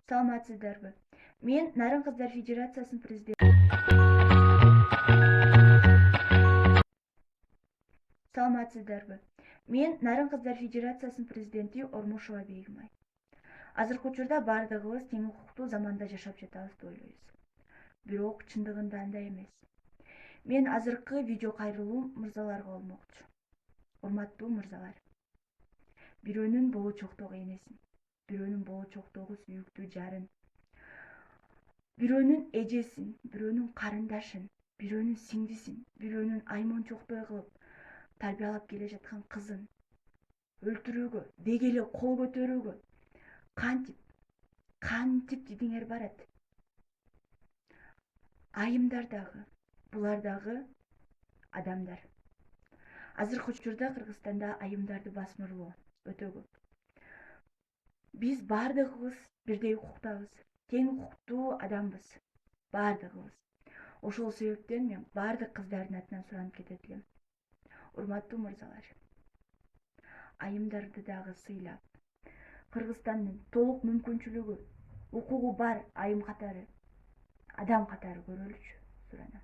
Саламатсыздарбы? Мен Нарын кыздар федерациясынын президенти. Саламатсыздарбы? Мен Нарын кыздар федерациясынын президенти Ормошова Бегимай. Азыркы учурда бардыгыбыз тең укуктуу заманда жашап жатабыз деп ойлойбуз. Бирок чындыгында андай эмес. Мен азыркы видео кайрылуум мырзаларга болмокчу. Урматтуу мырзалар. Бирөөнүн болочоктогу энесин, бирөөнүн болочоктогу сүйүктүү жарын, бирөөнүн эжесин, бирөөнүн карындашын, бирөөнүн сиңдисин, бирөөнүн айманчоктой кылып тарбиялап келе жаткан кызын өлтүрүүгө, деги эле кол көтөрүүгө кантип дидиңер барат? Айымдар дагы, булар дагы адамдар. Азыркы учурда Кыргызстанда айымдарды басмырлоо өтө көп. Биз бардыгыбыз бирдей укуктабыз, тең укуктуу адамбыз, бардыгыбыз. Ошол себептен мен бардык кыздардын атынан суранып кетет элем. Урматтуу мырзалар, айымдарды дагы сыйлап, Кыргызстандын толук мүмкүнчүлүгү, укугу бар айым катары, адам катары көрөлүчү суранам.